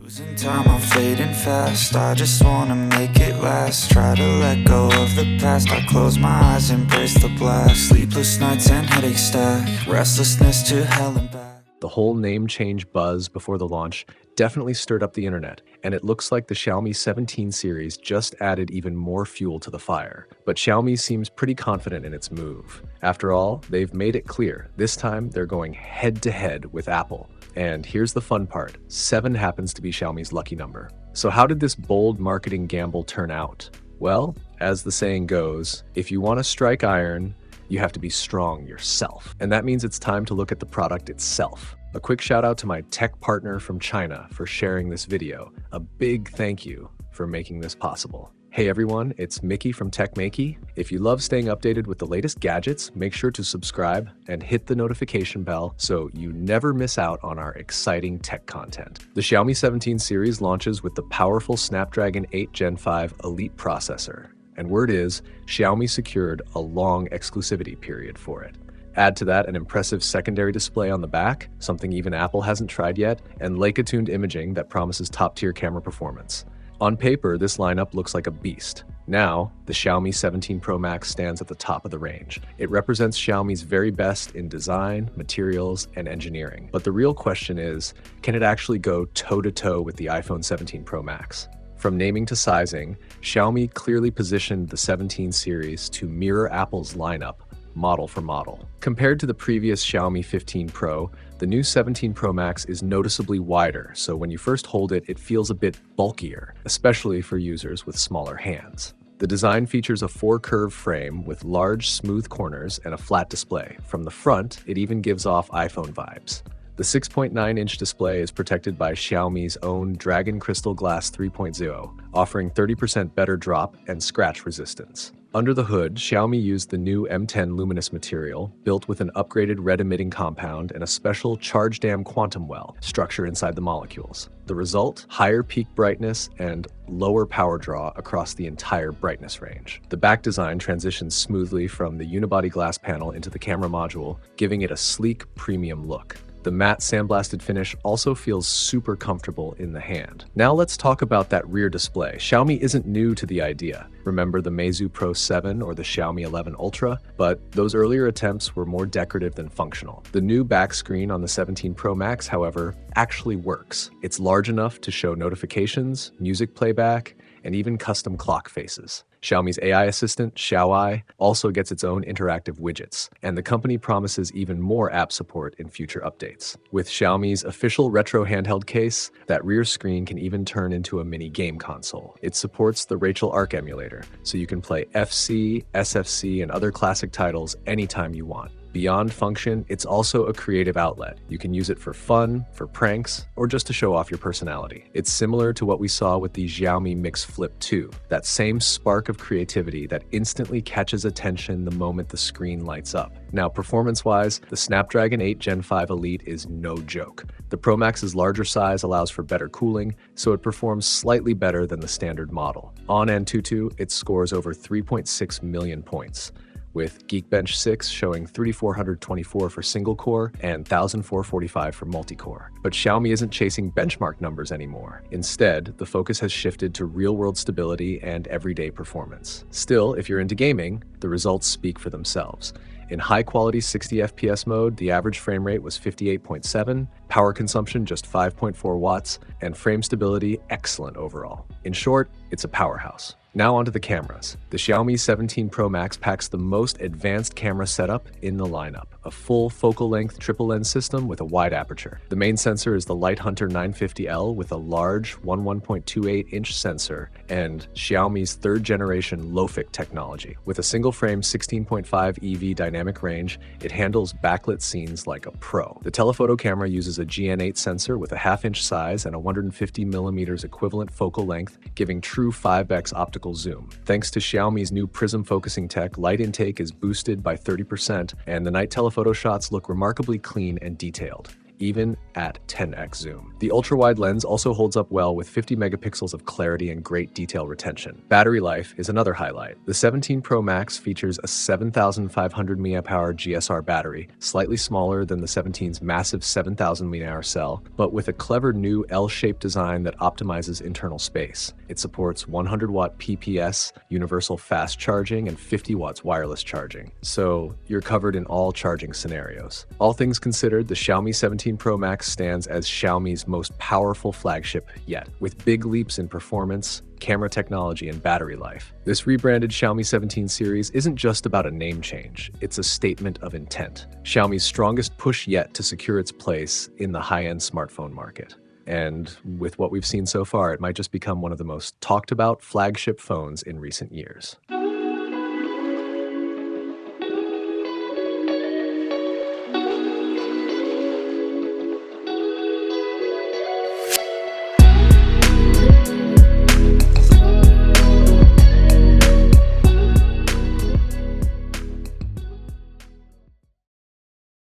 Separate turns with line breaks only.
Losing time, I'm fading fast. I just wanna make it last. Try to let go of the past. I close my eyes, embrace the blast. Sleepless nights and headache stack. Restlessness to hell and back.
The whole name change buzz before the launch definitely stirred up the internet, and it looks like the Xiaomi 17 series just added even more fuel to the fire. But Xiaomi seems pretty confident in its move. After all, they've made it clear, this time they're going head-to-head with Apple. And here's the fun part, 7 happens to be Xiaomi's lucky number. So how did this bold marketing gamble turn out? Well, as the saying goes, if you want to strike iron, you have to be strong yourself. And that means it's time to look at the product itself. A quick shout out to my tech partner from China for sharing this video. A big thank you for making this possible. Hey everyone, it's Maiky from techmaiky. If you love staying updated with the latest gadgets, make sure to subscribe and hit the notification bell so you never miss out on our exciting tech content. The Xiaomi 17 series launches with the powerful Snapdragon 8 Gen 5 Elite processor. And word is, Xiaomi secured a long exclusivity period for it. Add to that an impressive secondary display on the back, something even Apple hasn't tried yet, and Leica-tuned imaging that promises top-tier camera performance. On paper, this lineup looks like a beast. Now, the Xiaomi 17 Pro Max stands at the top of the range. It represents Xiaomi's very best in design, materials, and engineering. But the real question is, can it actually go toe-to-toe with the iPhone 17 Pro Max? From naming to sizing, Xiaomi clearly positioned the 17 series to mirror Apple's lineup, model for model. Compared to the previous Xiaomi 15 Pro, the new 17 Pro Max is noticeably wider, so when you first hold it, it feels a bit bulkier, especially for users with smaller hands. The design features a 4-curve frame with large, smooth corners and a flat display. From the front, it even gives off iPhone vibes. The 6.9-inch display is protected by Xiaomi's own Dragon Crystal Glass 3.0, offering 30% better drop and scratch resistance. Under the hood, Xiaomi used the new M10 luminous material, built with an upgraded red-emitting compound and a special charge-dam quantum well structure inside the molecules. The result? Higher peak brightness and lower power draw across the entire brightness range. The back design transitions smoothly from the unibody glass panel into the camera module, giving it a sleek, premium look. The matte sandblasted finish also feels super comfortable in the hand. Now let's talk about that rear display. Xiaomi isn't new to the idea. Remember the Meizu Pro 7 or the Xiaomi 11 Ultra? But those earlier attempts were more decorative than functional. The new back screen on the 17 Pro Max, however, actually works. It's large enough to show notifications, music playback, and even custom clock faces. Xiaomi's AI assistant, Xiaomi, also gets its own interactive widgets, and the company promises even more app support in future updates. With Xiaomi's official retro handheld case, that rear screen can even turn into a mini game console. It supports the Rachel Arc emulator, so you can play FC, SFC, and other classic titles anytime you want. Beyond function, it's also a creative outlet. You can use it for fun, for pranks, or just to show off your personality. It's similar to what we saw with the Xiaomi Mix Flip 2, that same spark of creativity that instantly catches attention the moment the screen lights up. Now, performance-wise, the Snapdragon 8 Gen 5 Elite is no joke. The Pro Max's larger size allows for better cooling, so it performs slightly better than the standard model. On Antutu, it scores over 3.6 million points, with Geekbench 6 showing 3,424 for single-core and 1,445 for multi-core. But Xiaomi isn't chasing benchmark numbers anymore. Instead, the focus has shifted to real-world stability and everyday performance. Still, if you're into gaming, the results speak for themselves. In high-quality 60 FPS mode, the average frame rate was 58.7, power consumption just 5.4 watts, and frame stability excellent overall. In short, it's a powerhouse. Now onto the cameras. The Xiaomi 17 Pro Max packs the most advanced camera setup in the lineup, a full focal-length triple-lens system with a wide aperture. The main sensor is the Lighthunter 950L with a large 1.28-inch sensor and Xiaomi's third-generation Lofic technology. With a single-frame 16.5 EV dynamic range, it handles backlit scenes like a pro. The telephoto camera uses a GN8 sensor with a half-inch size and a 150mm equivalent focal length, giving true 5x optical zoom. Thanks to Xiaomi's new prism focusing tech, light intake is boosted by 30%, and the night telephoto shots look remarkably clean and detailed. even at 10x zoom. The ultra-wide lens also holds up well with 50 megapixels of clarity and great detail retention. Battery life is another highlight. The 17 Pro Max features a 7,500 mAh GSR battery, slightly smaller than the 17's massive 7,000 mAh cell, but with a clever new L-shaped design that optimizes internal space. It supports 100-watt PPS, universal fast charging, and 50 watts wireless charging, so you're covered in all charging scenarios. All things considered, the Xiaomi 17 Pro Max stands as Xiaomi's most powerful flagship yet, with big leaps in performance, camera technology, and battery life. This rebranded Xiaomi 17 series isn't just about a name change, it's a statement of intent. Xiaomi's strongest push yet to secure its place in the high-end smartphone market. And with what we've seen so far, it might just become one of the most talked about flagship phones in recent years.